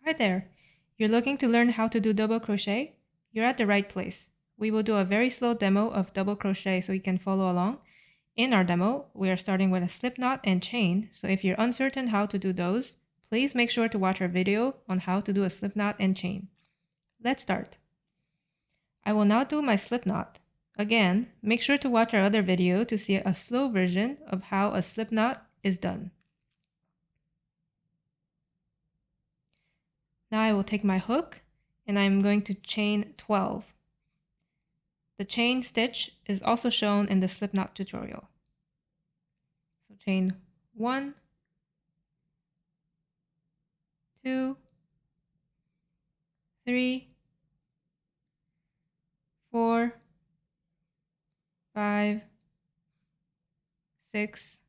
Hi there! You're looking to learn how to do double crochet? You're at the right place. We will do a very slow demo of double crochet so you can follow along. In our demo, we are starting with a slip knot and chain, so if you're uncertain how to do those, please make sure to watch our video on how to do a slip knot and chain. Let's start. I will now do my slip knot. Again, make sure to watch our other video to see a slow version of how a slip knot is done. Now I will take my hook and I'm going to chain 12. The chain stitch is also shown in the slipknot tutorial. So chain 1, 2, 3, 4, 5, 6,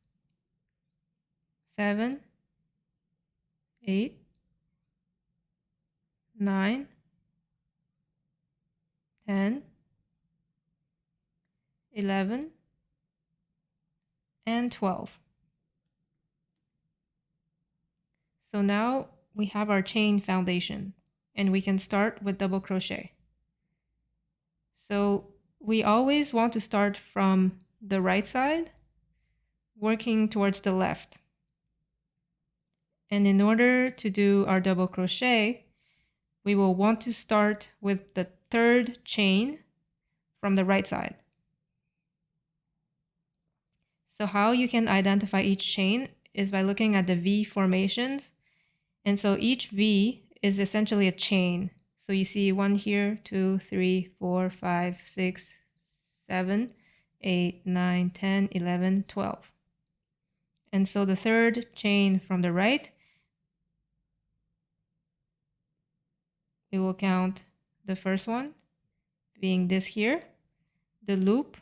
7, 8, 9, 10, 11, and 12. So now we have our chain foundation and we can start with double crochet. So we always want to start from the right side, working towards the left. And in order to do our double crochet, we will want to start with the third chain from the right side. So how you can identify each chain is by looking at the V formations. And so each V is essentially a chain. So you see 1 here, 2, 3, 4, 5, 6, 7, 8, 9, 10, 11, 12. And so the third chain from the right, we will count the first one being this here. The loop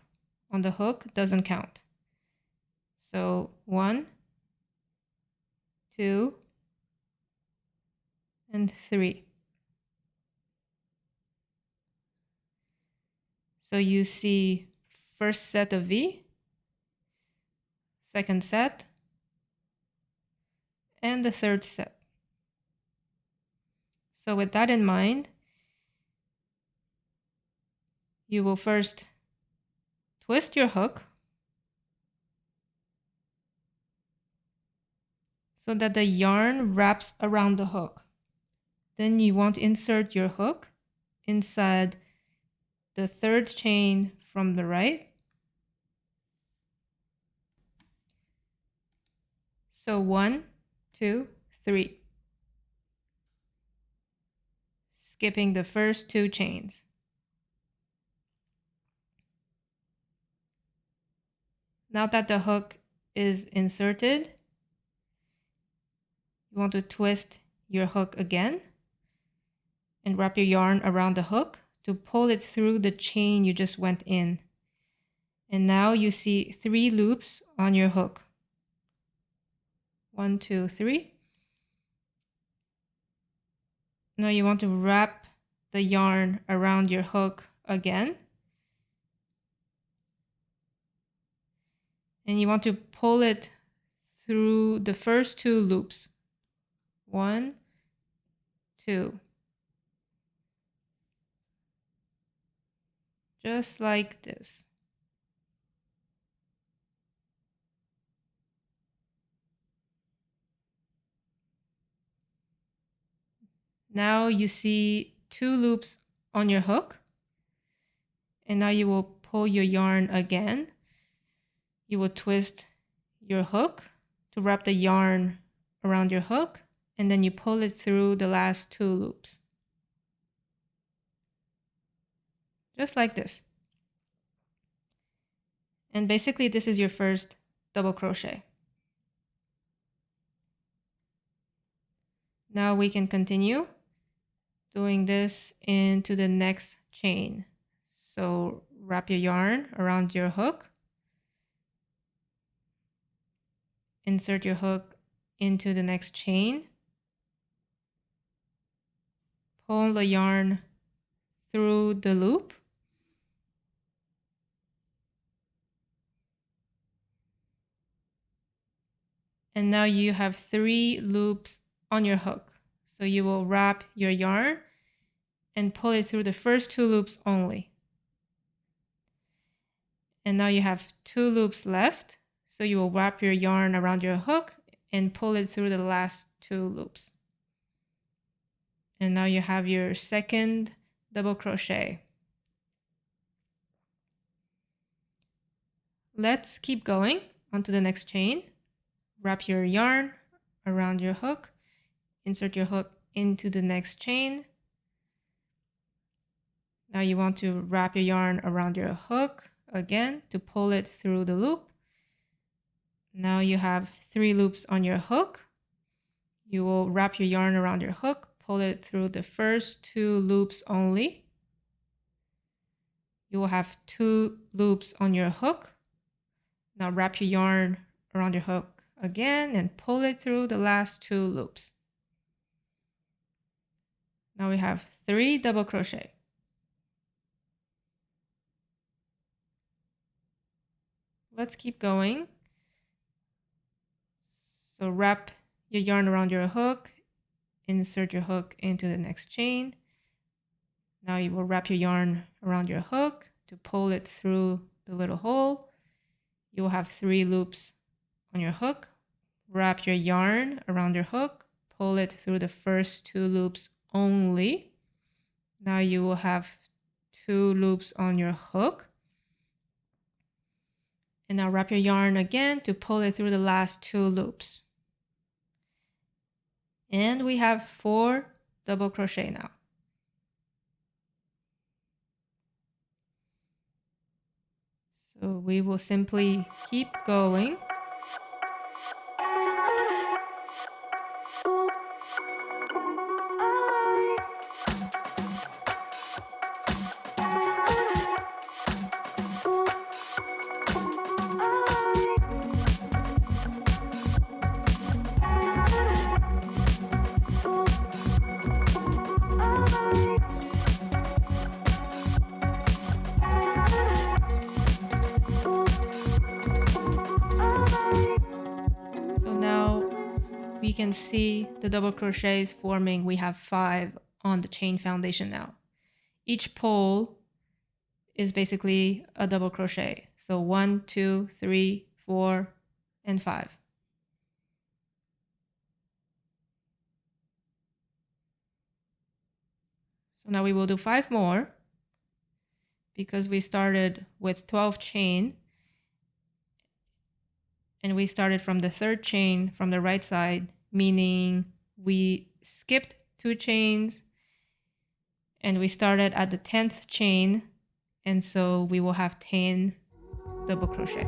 on the hook doesn't count. So 1, 2, and 3. So you see first set of V, second set, and the third set. So with that in mind, you will first twist your hook so that the yarn wraps around the hook. Then you want to insert your hook inside the third chain from the right. So 1, 2, 3. Skipping the first 2 chains. Now that the hook is inserted, you want to twist your hook again and wrap your yarn around the hook to pull it through the chain you just went in. And now you see 3 loops on your hook. 1, 2, 3. Now you want to wrap the yarn around your hook again. And you want to pull it through the first 2 loops. 1, 2. Just like this. Now you see 2 loops on your hook. And now you will pull your yarn again. You will twist your hook to wrap the yarn around your hook, and then you pull it through the last 2 loops. Just like this. And basically this is your first double crochet. Now we can continue doing this into the next chain. So wrap your yarn around your hook. Insert your hook into the next chain. Pull the yarn through the loop. And now you have 3 loops on your hook. So you will wrap your yarn and pull it through the first 2 loops only. And now you have 2 loops left. So you will wrap your yarn around your hook and pull it through the last 2 loops. And now you have your second double crochet. Let's keep going onto the next chain. Wrap your yarn around your hook, insert your hook into the next chain. Now you want to wrap your yarn around your hook again to pull it through the loop. Now you have 3 loops on your hook. You will wrap your yarn around your hook, pull it through the first 2 loops only. You will have 2 loops on your hook. Now wrap your yarn around your hook again and pull it through the last 2 loops. Now we have 3 double crochet. Let's keep going. So wrap your yarn around your hook, insert your hook into the next chain. Now you will wrap your yarn around your hook to pull it through the little hole. You will have 3 loops on your hook. Wrap your yarn around your hook, pull it through the first 2 loops only. Now you will have 2 loops on your hook. And now wrap your yarn again to pull it through the last 2 loops. And we have 4 double crochet now. So we will simply keep going. We can see the double crochets forming. We have 5 on the chain foundation now. Each pole is basically a double crochet. So 1, 2, 3, 4, and 5. So now we will do 5 more because we started with 12 chain. And we started from the 3rd chain from the right side, meaning we skipped 2 chains and we started at the 10th chain, and so we will have 10 double crochet.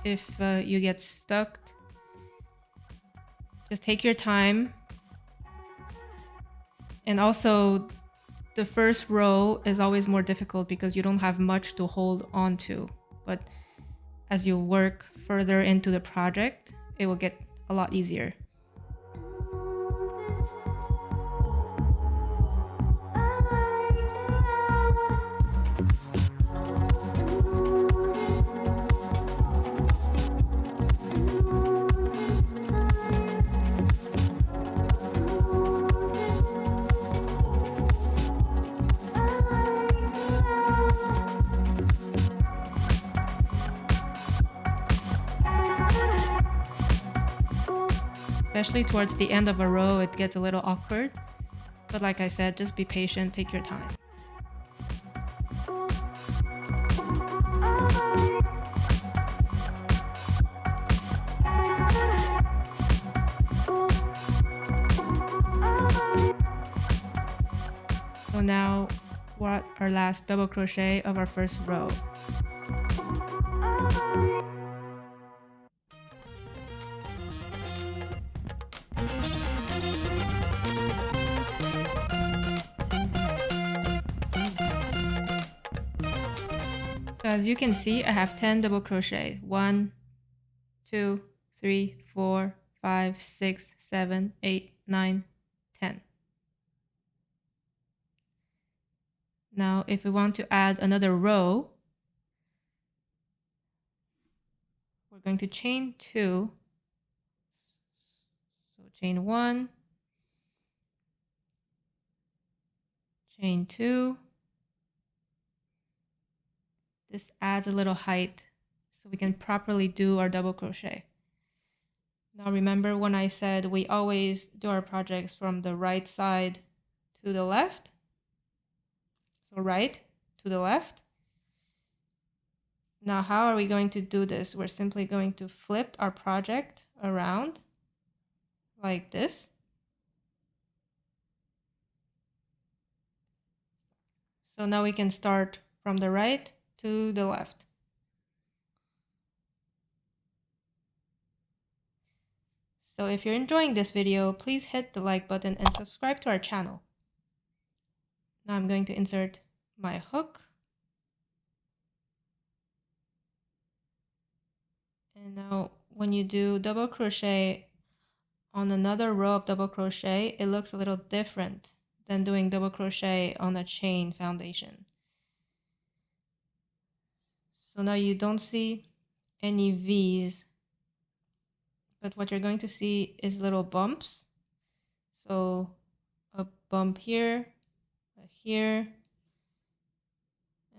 If you get stuck, just take your time. And also, the first row is always more difficult because you don't have much to hold on to. But as you work further into the project, it will get a lot easier. Especially towards the end of a row, it gets a little awkward. But like I said, just be patient, take your time. So now we're at our last double crochet of our first row. as you can see, I have 10 double crochet. 1, 2, 3, 4, 5, 6, 7, 8, 9, 10. Now, if we want to add another row, we're going to chain 2. So chain 1, chain 2. This adds a little height so we can properly do our double crochet. Now remember when I said we always do our projects from the right side to the left? So right to the left. Now how are we going to do this? We're simply going to flip our project around like this. So now we can start from the right to the left. So if you're enjoying this video, please hit the like button and subscribe to our channel. Now I'm going to insert my hook. And now when you do double crochet on another row of double crochet, it looks a little different than doing double crochet on a chain foundation. So now you don't see any V's, but what you're going to see is little bumps. So a bump here,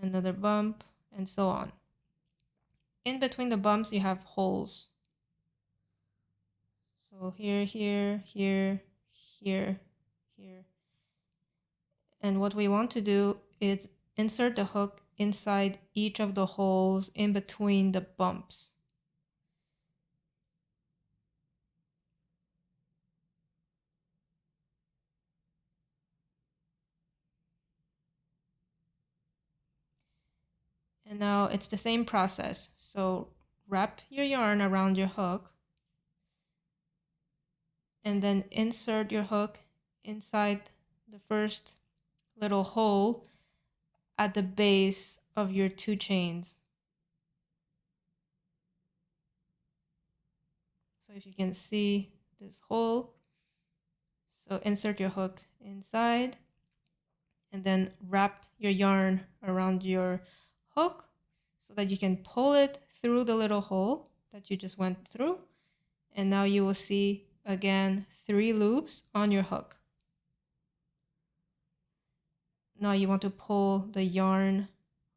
another bump, and so on. In between the bumps, you have holes. So here, here, here, here, here. And what we want to do is insert the hook inside each of the holes in between the bumps. And now it's the same process. So wrap your yarn around your hook and then insert your hook inside the first little hole at the base of your 2 chains. So if you can see this hole, so insert your hook inside and then wrap your yarn around your hook so that you can pull it through the little hole that you just went through. And now you will see again 3 loops on your hook. Now you want to pull the yarn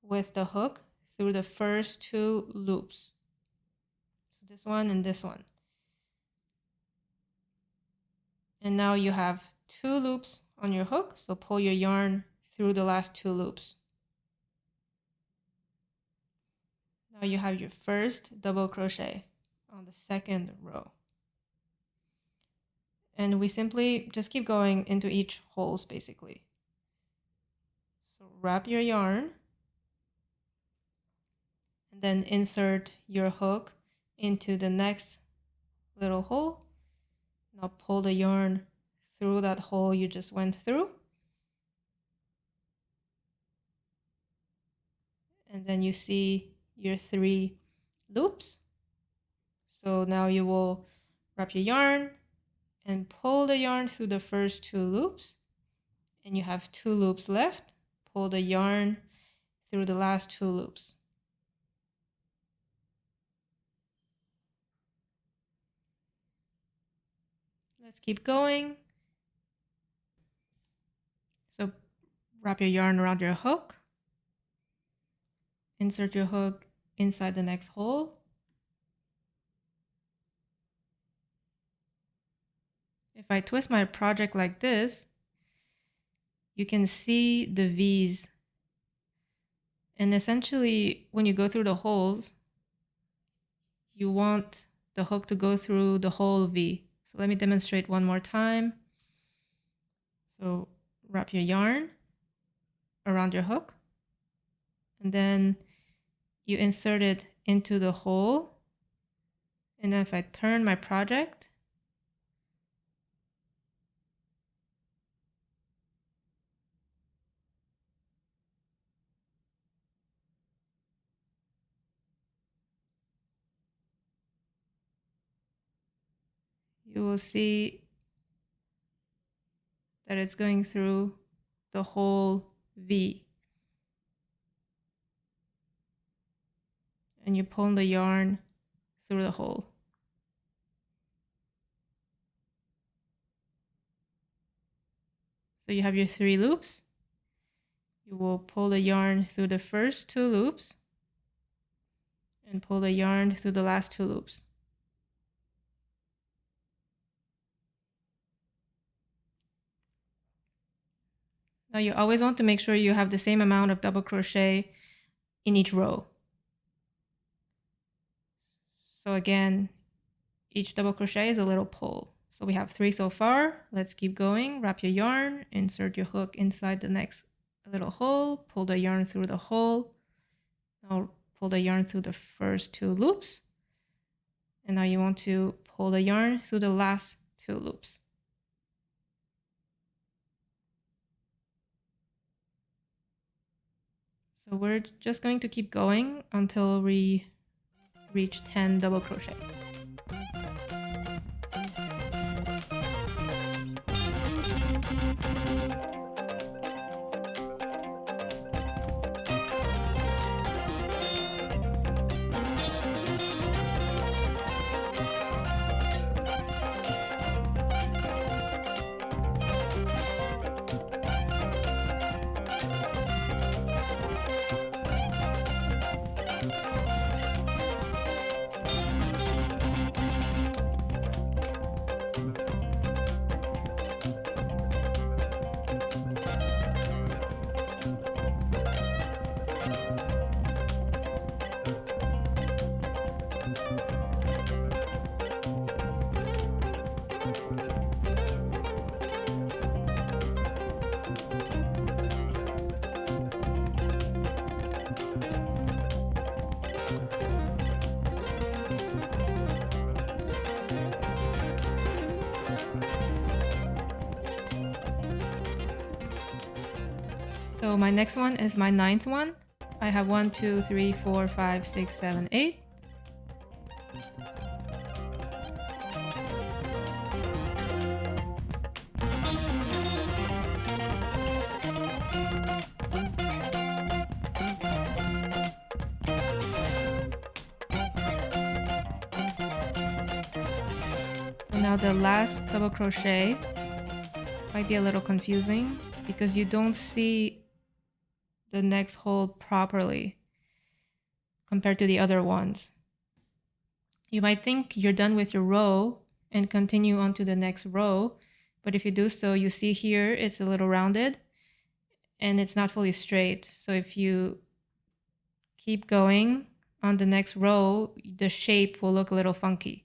with the hook through the first 2 loops. So this one and this one. And now you have 2 loops on your hook, so pull your yarn through the last 2 loops. Now you have your first double crochet on the second row. And we simply just keep going into each holes basically. So wrap your yarn and then insert your hook into the next little hole. Now pull the yarn through that hole you just went through. And then you see your 3 loops. So now you will wrap your yarn and pull the yarn through the first 2 loops. And you have 2 loops left. Pull the yarn through the last 2 loops. Let's keep going. So wrap your yarn around your hook. Insert your hook inside the next hole. If I twist my project like this, you can see the V's. And essentially, when you go through the holes, you want the hook to go through the whole V. So let me demonstrate one more time. So wrap your yarn around your hook, and then you insert it into the hole. And then if I turn my project, you will see that it's going through the whole V. And you pull the yarn through the hole. So you have your 3 loops. You will pull the yarn through the first 2 loops and pull the yarn through the last 2 loops. Now you always want to make sure you have the same amount of double crochet in each row. So again, each double crochet is a little pull. So we have 3 so far. Let's keep going. Wrap your yarn, insert your hook inside the next little hole, pull the yarn through the hole. Now pull the yarn through the first 2 loops. And now you want to pull the yarn through the last 2 loops. So we're just going to keep going until we reach 10 double crochet. So my next one is my 9th one. I have 1, 2, 3, 4, 5, 6, 7, 8. So now the last double crochet might be a little confusing because you don't see the next hole properly compared to the other ones. You might think you're done with your row and continue on to the next row, but if you do so, you see here it's a little rounded and it's not fully straight. So if you keep going on the next row, the shape will look a little funky.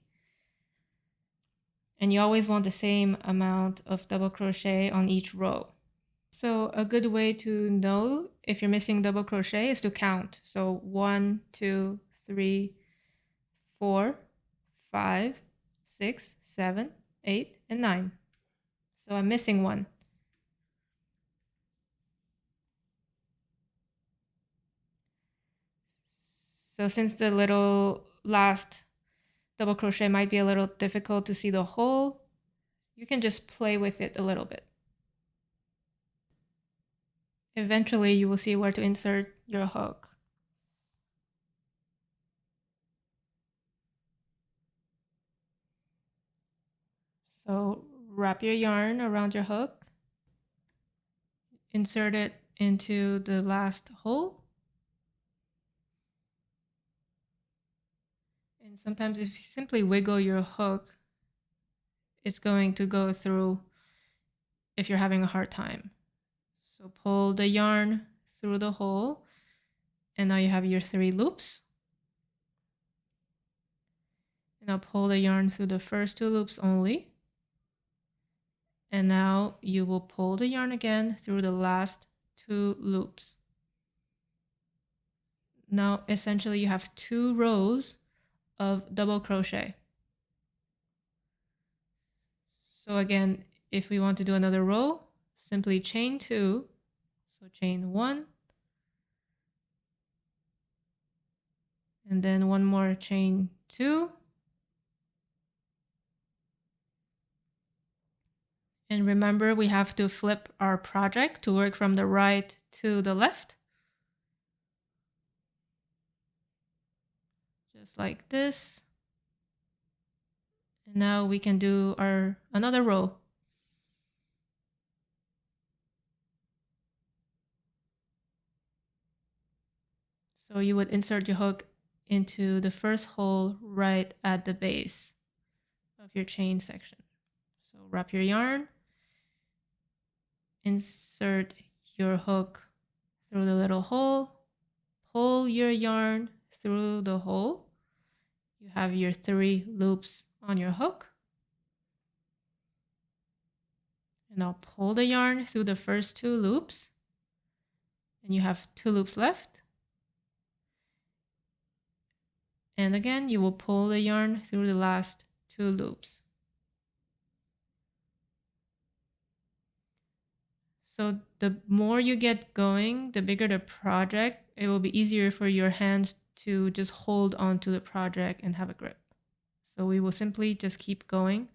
And you always want the same amount of double crochet on each row. So a good way to know if you're missing double crochet is to count. So 1, 2, 3, 4, 5, 6, 7, 8, and 9. So I'm missing 1. So since the little last double crochet might be a little difficult to see the hole, you can just play with it a little bit. Eventually you will see where to insert your hook. So wrap your yarn around your hook, insert it into the last hole. And sometimes if you simply wiggle your hook, it's going to go through if you're having a hard time. So pull the yarn through the hole, and now you have your 3 loops. And now pull the yarn through the first 2 loops only. And now you will pull the yarn again through the last 2 loops. Now essentially you have 2 rows of double crochet. So again, if we want to do another row, simply chain 2. So chain 1, and then one more chain 2, And remember, we have to flip our project to work from the right to the left. Just like this. And now we can do our another row. So you would insert your hook into the first hole right at the base of your chain section. So wrap your yarn, insert your hook through the little hole, pull your yarn through the hole. You have your 3 loops on your hook. And now pull the yarn through the first 2 loops. And you have 2 loops left. And again, you will pull the yarn through the last 2 loops. So the more you get going, the bigger the project, it will be easier for your hands to just hold onto the project and have a grip. So we will simply just keep going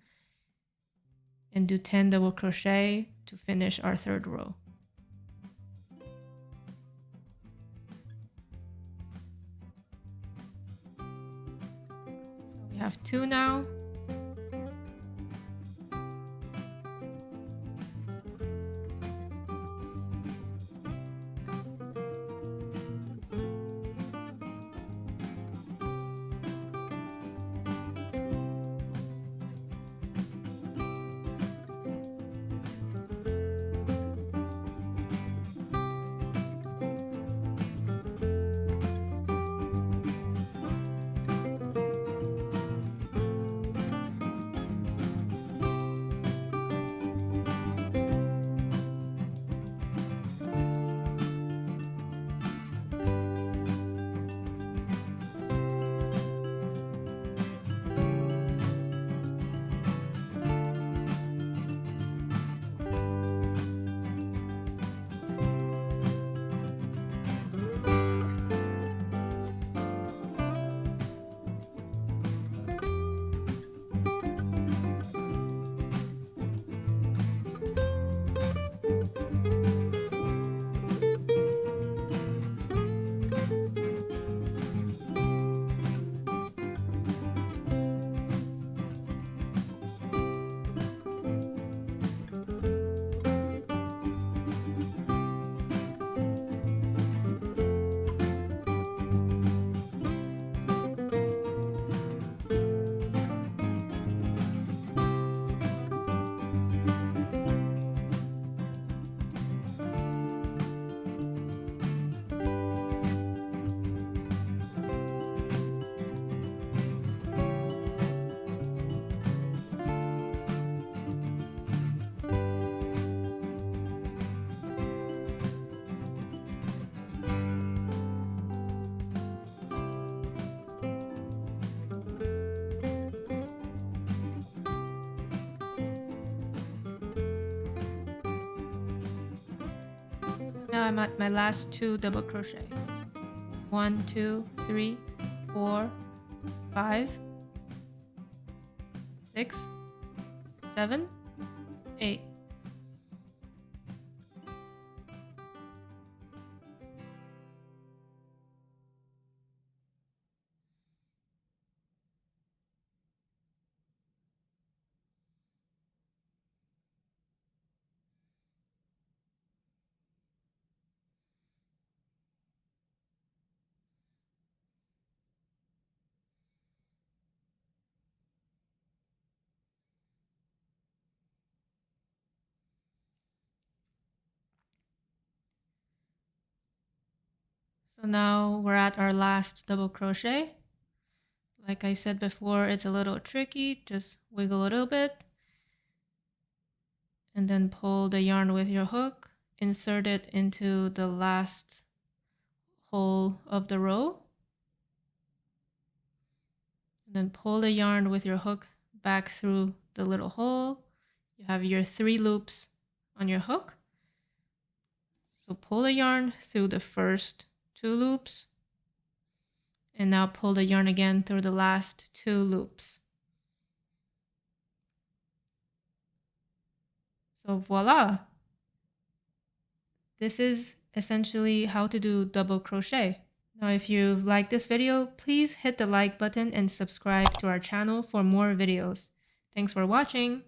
and do 10 double crochet to finish our 3rd row. So we have 2 now. Now I'm at my last 2 double crochet. 1, 2, 3, 4, 5, 6, 7, 8. So now we're at our last double crochet. Like I said before, it's a little tricky. Just wiggle a little bit and then pull the yarn with your hook, insert it into the last hole of the row, and then pull the yarn with your hook back through the little hole. You have your 3 loops on your hook. So pull the yarn through the first 2 loops, and now pull the yarn again through the last 2 loops. So voila! This is essentially how to do double crochet. Now if you've liked this video, please hit the like button and subscribe to our channel for more videos. Thanks for watching!